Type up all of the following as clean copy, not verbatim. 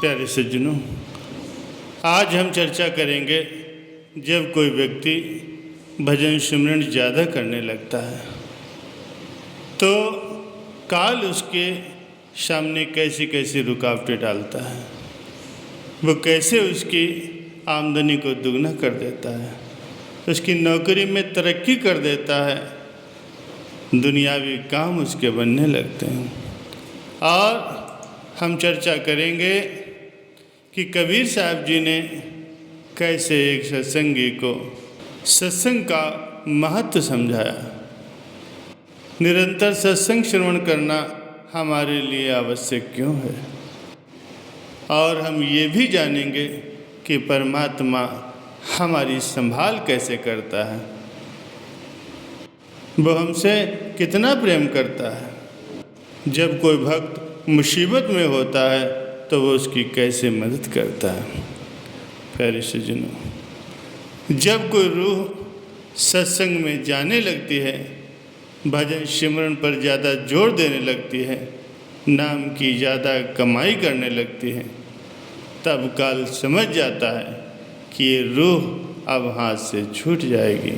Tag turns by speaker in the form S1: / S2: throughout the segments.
S1: प्यारे सज्जनों, आज हम चर्चा करेंगे जब कोई व्यक्ति भजन सिमरन ज़्यादा करने लगता है तो काल उसके सामने कैसी कैसी रुकावटें डालता है। वो कैसे उसकी आमदनी को दुगना कर देता है, उसकी नौकरी में तरक्की कर देता है, दुनियावी काम उसके बनने लगते हैं। और हम चर्चा करेंगे कि कबीर साहब जी ने कैसे एक सत्संगी को सत्संग का महत्व समझाया। निरंतर सत्संग श्रवण करना हमारे लिए आवश्यक क्यों है, और हम ये भी जानेंगे कि परमात्मा हमारी संभाल कैसे करता है, वो हमसे कितना प्रेम करता है। जब कोई भक्त मुसीबत में होता है तो वो उसकी कैसे मदद करता है। प्यारे सज्जनों, जब कोई रूह सत्संग में जाने लगती है, भजन सिमरन पर ज़्यादा जोर देने लगती है, नाम की ज़्यादा कमाई करने लगती है, तब काल समझ जाता है कि ये रूह अब हाथ से छूट जाएगी,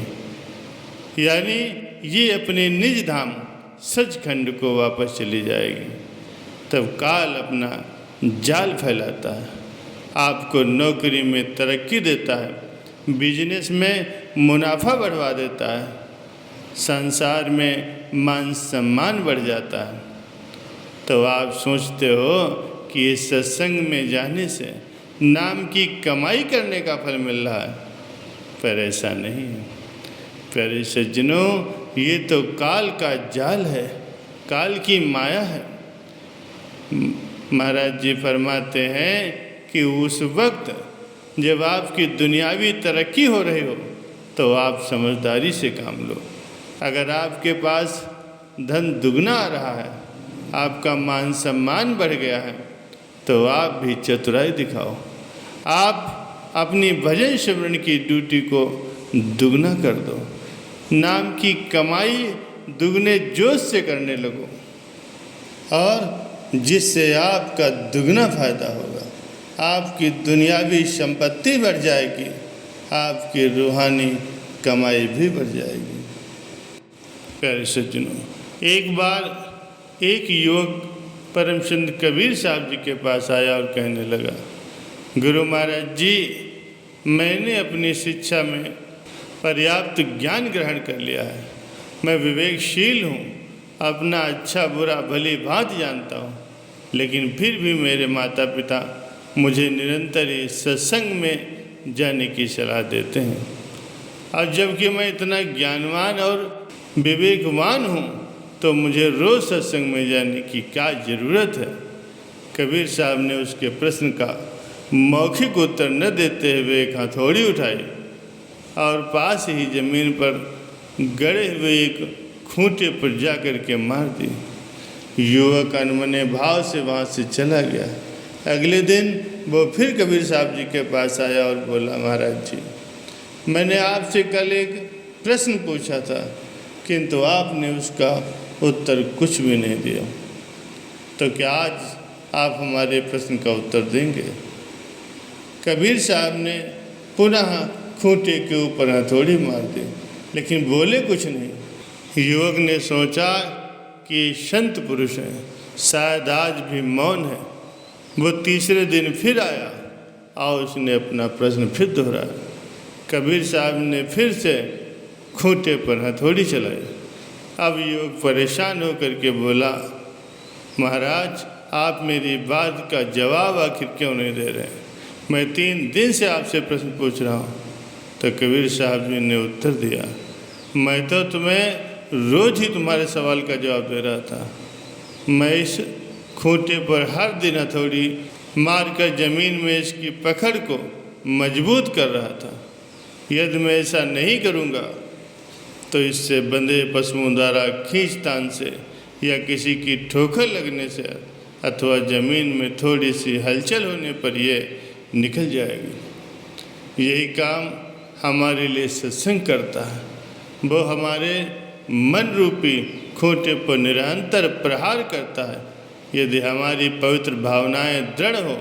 S1: यानी ये अपने निज धाम सचखंड को वापस चली जाएगी। तब काल अपना जाल फैलाता है, आपको नौकरी में तरक्की देता है, बिजनेस में मुनाफा बढ़वा देता है, संसार में मान सम्मान बढ़ जाता है। तो आप सोचते हो कि इस सत्संग में जाने से नाम की कमाई करने का फल मिल रहा है, पर ऐसा नहीं है। प्यारे सज्जनों, ये तो काल का जाल है, काल की माया है। महाराज जी फरमाते हैं कि उस वक्त जब आपकी दुनियावी तरक्की हो रही हो तो आप समझदारी से काम लो। अगर आपके पास धन दुगना आ रहा है, आपका मान सम्मान बढ़ गया है, तो आप भी चतुराई दिखाओ। आप अपनी भजन सिमरन की ड्यूटी को दुगना कर दो, नाम की कमाई दुगने जोश से करने लगो, और जिससे आपका दुगना फायदा होगा। आपकी दुनियावी संपत्ति बढ़ जाएगी, आपकी रूहानी कमाई भी बढ़ जाएगी। प्यारे सज्जनों, एक बार एक युवक परम संत कबीर साहब जी के पास आया और कहने लगा, गुरु महाराज जी, मैंने अपनी शिक्षा में पर्याप्त ज्ञान ग्रहण कर लिया है, मैं विवेकशील हूँ, अपना अच्छा बुरा भली भांति जानता हूँ, लेकिन फिर भी मेरे माता पिता मुझे निरंतर ही सत्संग में जाने की सलाह देते हैं, और जबकि मैं इतना ज्ञानवान और विवेकवान हूँ तो मुझे रोज़ सत्संग में जाने की क्या ज़रूरत है। कबीर साहब ने उसके प्रश्न का मौखिक उत्तर न देते हुए एक हथौड़ी उठाई और पास ही जमीन पर गड़े हुए एक खूंटे पर जा कर के मार दी। युवक अनमने भाव से वहाँ से चला गया। अगले दिन वो फिर कबीर साहब जी के पास आया और बोला, महाराज जी, मैंने आपसे कल एक प्रश्न पूछा था, किंतु आपने उसका उत्तर कुछ भी नहीं दिया, तो क्या आज आप हमारे प्रश्न का उत्तर देंगे? कबीर साहब ने पुनः खूंटे के ऊपर हथौड़ी मार दी, लेकिन बोले कुछ नहीं। युवक ने सोचा कि संत पुरुष है, शायद आज भी मौन है। वो तीसरे दिन फिर आया और उसने अपना प्रश्न फिर दोहराया। कबीर साहब ने फिर से खूंटे पर हथौड़ी चलाई। अब युवक परेशान होकर के बोला, महाराज, आप मेरी बात का जवाब आखिर क्यों नहीं दे रहे? मैं 3 दिन से आपसे प्रश्न पूछ रहा हूँ। तो कबीर साहब जी ने उत्तर दिया, मैं तो तुम्हें रोज़ ही तुम्हारे सवाल का जवाब दे रहा था। मैं इस खूंटे पर हर दिन हथौड़ी मारकर ज़मीन में इसकी पकड़ को मजबूत कर रहा था। यदि मैं ऐसा नहीं करूँगा तो इससे बंधे पशुओं द्वारा खींचतान से या किसी की ठोकर लगने से अथवा ज़मीन में थोड़ी सी हलचल होने पर यह निकल जाएगी। यही काम हमारे लिए सत्संग करता है। वो हमारे मन रूपी खूंटे पर निरंतर प्रहार करता है। यदि हमारी पवित्र भावनाएं दृढ़ हो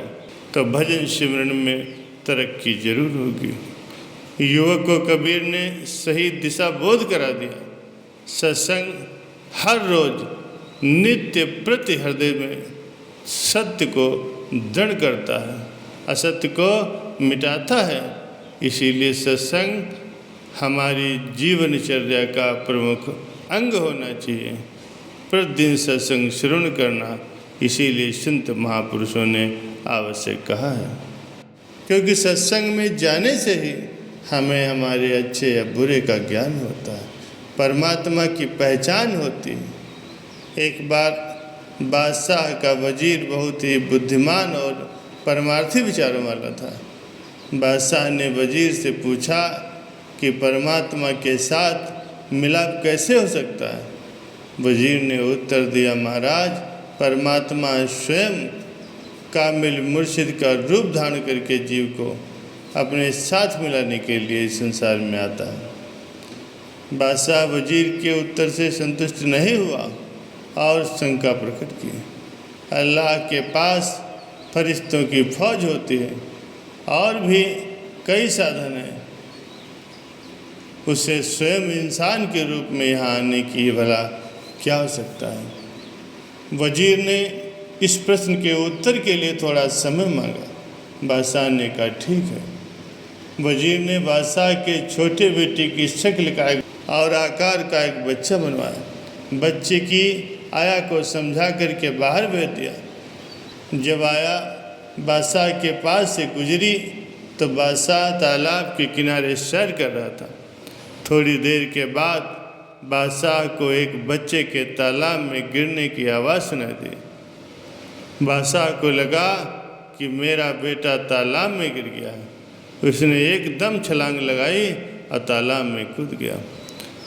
S1: तो भजन सिमरन में तरक्की जरूर होगी। युवक को कबीर ने सही दिशा बोध करा दिया। सत्संग हर रोज नित्य प्रति हृदय में सत्य को दृढ़ करता है, असत्य को मिटाता है। इसीलिए सत्संग हमारी जीवनचर्या का प्रमुख अंग होना चाहिए। प्रतिदिन सत्संग श्रवण करना इसीलिए संत महापुरुषों ने आवश्यक कहा है, क्योंकि सत्संग में जाने से ही हमें हमारे अच्छे या बुरे का ज्ञान होता है, परमात्मा की पहचान होती है। एक बार बादशाह का वजीर बहुत ही बुद्धिमान और परमार्थी विचारों वाला था। बादशाह ने वजीर से पूछा कि परमात्मा के साथ मिलाप कैसे हो सकता है। वजीर ने उत्तर दिया, महाराज, परमात्मा स्वयं कामिल मुर्शिद का रूप धारण करके जीव को अपने साथ मिलाने के लिए इस संसार में आता है। बादशाह वजीर के उत्तर से संतुष्ट नहीं हुआ और शंका प्रकट की। अल्लाह के पास फरिश्तों की फौज होती है और भी कई साधन हैं, उसे स्वयं इंसान के रूप में यहाँ आने की भला क्या हो सकता है। वजीर ने इस प्रश्न के उत्तर के लिए थोड़ा समय मांगा। बादशाह ने कहा, ठीक है। वजीर ने बादशाह के छोटे बेटे की शक्ल का और आकार का एक बच्चा बनवाया। बच्चे की आया को समझा करके बाहर भेज दिया। जब आया बादशाह के पास से गुजरी तो बादशाह तालाब के किनारे सैर कर रहा था। थोड़ी देर के बाद बादशाह को एक बच्चे के तालाब में गिरने की आवाज़ सुनाई दी। बादशाह को लगा कि मेरा बेटा तालाब में गिर गया है। उसने एकदम छलांग लगाई और तालाब में कूद गया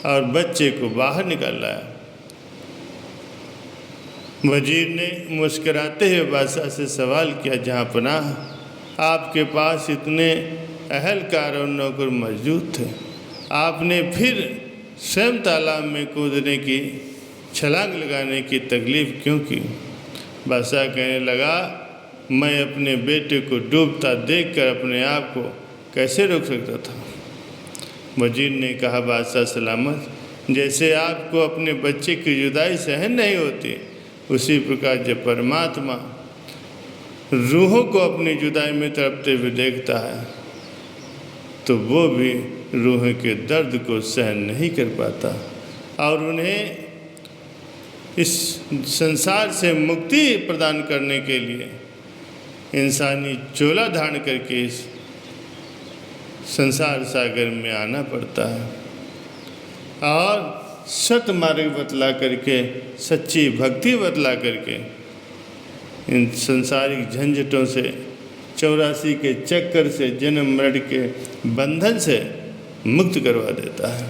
S1: और बच्चे को बाहर निकाल लाया। वजीर ने मुस्कराते हुए बादशाह से सवाल किया, जहाँ पनाह, आपके पास इतने अहलकार और नौकर मौजूद थे, आपने फिर स्वयं तालाब में कूदने की, छलांग लगाने की तकलीफ़ क्यों की। बादशाह कहने लगा, मैं अपने बेटे को डूबता देखकर अपने आप को कैसे रोक सकता था। वजीर ने कहा, बादशाह सलामत, जैसे आपको अपने बच्चे की जुदाई सहन नहीं होती, उसी प्रकार जब परमात्मा रूहों को अपनी जुदाई में तड़पते हुए देखता है तो वो भी रूह के दर्द को सहन नहीं कर पाता और उन्हें इस संसार से मुक्ति प्रदान करने के लिए इंसानी चोला धारण करके इस संसार सागर में आना पड़ता है और सत मार्ग बतला करके, सच्ची भक्ति बतला करके इन संसारिक झंझटों से, 84 के चक्कर से, जन्म मरण के बंधन से मुक्त करवा देता है।